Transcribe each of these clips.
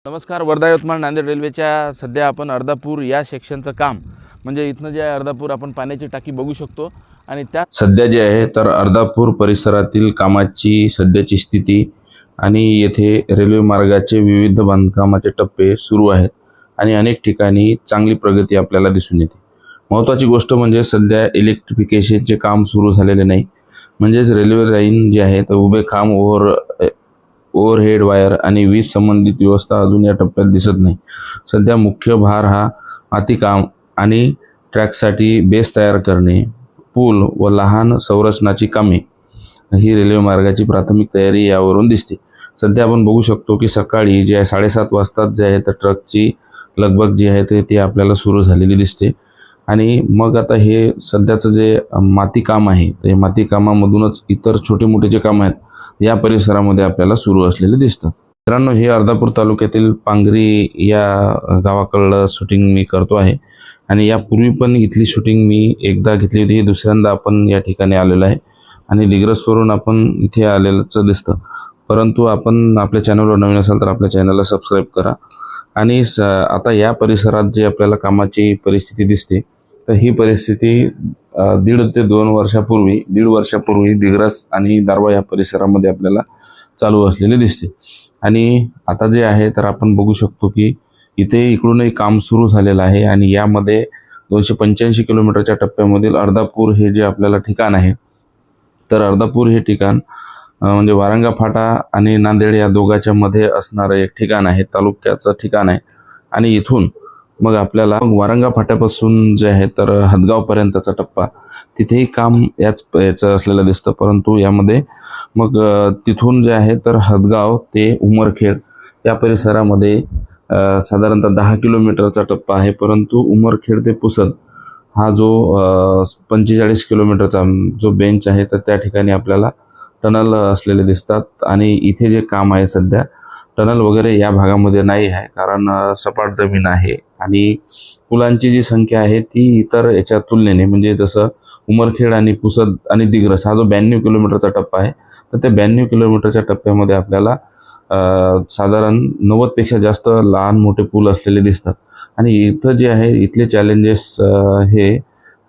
नमस्कार. वर्धा यवतमाळ नांदेड रेल्वेच्या सध्या आपण अर्धापूर या सेक्शनचं काम म्हणजे इथनं जे आहे अर्धापूर आपण पाण्याची टाकी बघू शकतो आणि त्या सध्या जे आहे तर अर्धापूर परिसरातील कामाची सध्याची स्थिती आणि येथे रेल्वे मार्गाचे विविध बांधकामाचे टप्पे सुरू आहेत आणि अनेक ठिकाणी चांगली प्रगती आपल्याला दिसून येते. महत्त्वाची गोष्ट म्हणजे सध्या इलेक्ट्रिफिकेशनचे काम सुरू झालेले नाही, म्हणजेच रेल्वे लाईन जे आहे तर उभे खांब ओव्हरहेड वायर आणि वीज संबंधित व्यवस्था अजून या टप्प्यात दिसत नाही. सध्या मुख्य भार हा मातीकाम आणि ट्रॅकसाठी बेस तयार करणे, पूल व लहान संरचनाची कामे ही रेल्वे मार्गाची प्राथमिक तयारी यावरून दिसते. सध्या आपण बघू शकतो की सकाळी जे आहे 7:30 वाजताच जे आहे तर ट्रकची लगबग जी आहे ती आपल्याला सुरू झालेली दिसते. आणि मग आता हे सध्याचं जे माती काम आहे ते माती कामामधूनच इतर छोटे मोठे जे काम आहेत या परिसरामध्ये आपल्याला सुरू असलेले दिसतं. मित्रांनो, हे अर्धापूर तालुक्यातील पांगरी या गावाकडलं शूटिंग मी करतो आहे आणि यापूर्वी पण इथली शूटिंग मी एकदा घेतली होती. दुसऱ्यांदा आपण या ठिकाणी आलेलो आहे आणि दिग्रसवरून आपण इथे आलेलंच दिसतं. परंतु आपण आपल्या चॅनलवर नवीन असाल तर आपल्या चॅनलला सबस्क्राईब करा. आणि आता या परिसरात जे आपल्याला कामाची परिस्थिती दिसते तर ही परिस्थिती 1.5 ते 2 वर्षापूर्वी दिग्रस आणि दारवा या परिसरामध्ये आपल्याला चालू असलेली दिसते. आणि आता जे आहे तर आपण बघू शकतो की इथे इकडूनही काम सुरू झालेलं आहे आणि यामध्ये 285 किलोमीटरच्या टप्प्यामधील अर्धापूर हे जे आपल्याला ठिकाण आहे तर अर्धापूर हे ठिकाण म्हणजे वारंगा फाटा आणि नांदेड या दोघांच्या मध्ये असणारं एक ठिकाण आहे, तालुक्याचं ठिकाण आहे. आणि इथून मग आपल्याला वारंगा फाट्यापासून जे आहे तर हदगावपर्यंतचा टप्पा तिथेही काम याचं असलेलं दिसतं. परंतु यामध्ये मग तिथून जे आहे तर हदगाव ते उमरखेड या परिसरामध्ये साधारणतः 10 किलोमीटरचा टप्पा आहे. परंतु उमरखेड ते पुसद हा जो 45 किलोमीटरचा जो बेंच आहे तर त्या ठिकाणी आपल्याला टनल असलेले दिसतात. आणि इथे जे काम आहे सध्या टनल वगैरे या भागामध्ये नाही आहे, कारण सपाट जमीन आहे आणि पुलांची जी संख्या आहे ती इतर याच्या तुलनेने म्हणजे जसं उमरखेड आणि पुसद आणि दिग्रस हा जो 92 किलोमीटरचा टप्पा आहे तर त्या 92 किलोमीटरच्या टप्प्यामध्ये आपल्याला साधारण 90पेक्षा जास्त लहान मोठे पूल असलेले दिसतात. आणि इथं जे आहे इथले चॅलेंजेस हे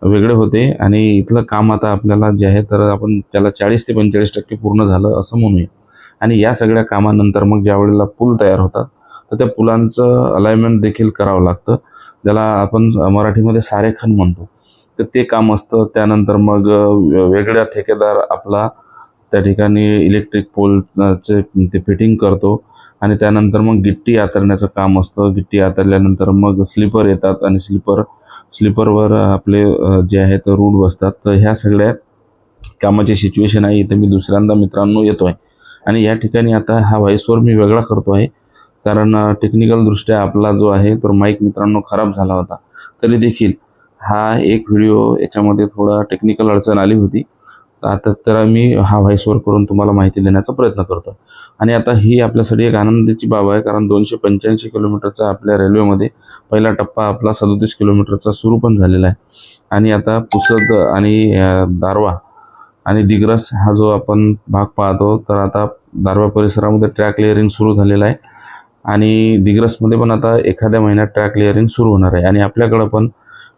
वेगळे होते आणि इथलं काम आता आपल्याला जे आहे तर आपण त्याला 40 ते 45% पूर्ण झालं असं म्हणूया. आणि या सगळ्या कामानंतर मग ज्या वेळेला पूल तयार होतात तर त्या पुलांचं अलाइनमेंट देखील करावं लागतं, ज्याला आपण मराठीमध्ये सारेखन म्हणतो. तर ते काम असतं. त्यानंतर मग वेगळ्या ठेकेदार आपला त्या ठिकाणी इलेक्ट्रिक पोलचे ते फिटिंग करतो आणि त्यानंतर मग गिट्टी आतरण्याचं काम असतं. गिट्टी आतरल्यानंतर मग स्लीपर येतात आणि स्लीपरवर आपले जे आहे तर रूट बसतात. तर ह्या सगळ्या कामाची सिच्युएशन आहे. इथे मी दुसऱ्यांदा मित्रांनो येतो आहे आणि या ठिकाणी आता हा व्हॉइसवर मी वेगळा करतो आहे, कारण टेक्निकलदृष्ट्या आपला जो आहे तर माईक मित्रांनो खराब झाला होता. तरी देखील हा एक व्हिडिओ याच्यामध्ये थोडा टेक्निकल अडचण आली होती. आता तर मी हा व्हॉइसवर करून तुम्हाला माहिती देण्याचा प्रयत्न करतो. आणि आता ही आपल्यासाठी एक आनंदाची बाब आहे, कारण 285 किलोमीटरचा आपल्या रेल्वेमध्ये पहिला टप्पा आपला 37 किलोमीटरचा सुरू पण झालेला आहे. आणि आता पुसद आणि दारवा आणि दिग्रस हा जो आपण भाग पाहतो तर आता दारवा परिसरामध्ये ट्रॅक लेअरिंग सुरू झालेलं आहे आणि दिग्रसमध्ये पण आता एखाद्या महिन्यात ट्रॅक लेअरिंग सुरू होणार आहे. आणि आपल्याकडं पण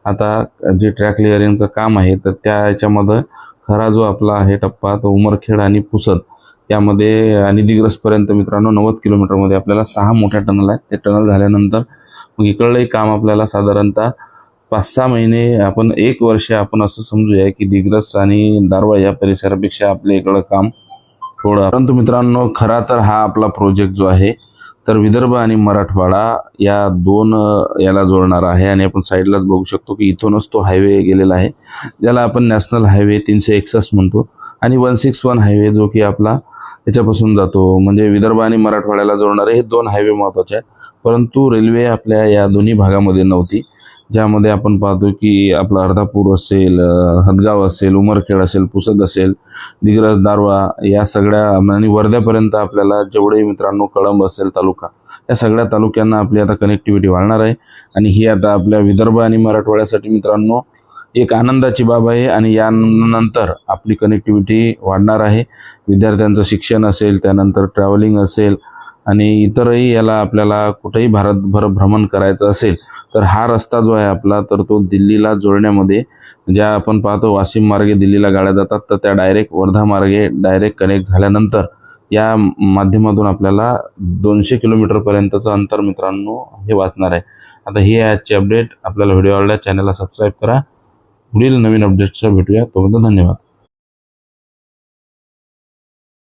आता जे ट्रॅक लेअरिंगचं काम आहे तर त्या याच्यामध्ये खरा जो आपला आहे टप्पा तो उमरखेड आणि पुसद यामध्ये आणि दिग्रसपर्यंत मित्रांनो 90 किलोमीटरमध्ये आपल्याला 6 मोठ्या टनल आहेत. ते टनल झाल्यानंतर मग इकडलंही काम आपल्याला साधारणतः 5-6 महिने आपण 1 वर्ष आपण असं समजूया की दिग्रस आणि दारवा या परिसरापेक्षा आपल्या इकडं काम थोडं. परंतु मित्रांनो, खरा तर हा आपला प्रोजेक्ट जो आहे तर विदर्भ आणि मराठवाडा या दोन याला जोडणार आहे. आणि आपण साईडलाच बघू शकतो की इथूनच तो हायवे गेलेला आहे, ज्याला आपण नॅशनल हायवे 361 म्हणतो. आणि 161 हायवे जो की आपला याच्यापासून जातो, म्हणजे विदर्भ आणि मराठवाड्याला जोडणारे हे 2 हायवे महत्त्वाचे आहेत. परंतु रेल्वे आपल्या या दोन्ही भागामध्ये नव्हती, ज्यामध्ये आपण पाहतो की आपला अर्धापूर असेल, हदगाव असेल, उमरखेड असेल, पुसद असेल, दिग्रस, दारवा या सगळ्या आणि वर्ध्यापर्यंत आपल्याला जेवढे मित्रांनो कळंब असेल तालुका या सगळ्या तालुक्यांना आपली आता कनेक्टिव्हिटी वाढणार आहे. आणि ही आता आपल्या विदर्भ आणि मराठवाड्यासाठी मित्रांनो एक आनंदाची बाब आहे. आणि यानंतर आपली कनेक्टिव्हिटी वाढणार आहे. विद्यार्थ्यांचं शिक्षण असेल, त्यानंतर ट्रॅव्हलिंग असेल आणि इतरही याला आपल्याला कुठेही भारतभर भ्रमण करायचं असेल तर हा रस्ता जो आहे आपला तर तो दिल्लीला जोडण्यामध्ये, ज्या आपण पाहतो वाशिम मार्गे दिल्लीला गाड्या जातात तर त्या डायरेक्ट वर्धा मार्गे डायरेक्ट कनेक्ट झाल्यानंतर या माध्यमातून आपल्याला 200 किलोमीटरपर्यंतचं अंतर मित्रांनो हे वाचणार आहे. आता ही आहे आजची अपडेट. आपल्याला व्हिडिओ आवडला चॅनलला सबस्क्राईब करा. पुढील नवीन अपडेट्सचा भेटूया. तोपर्यंत धन्यवाद.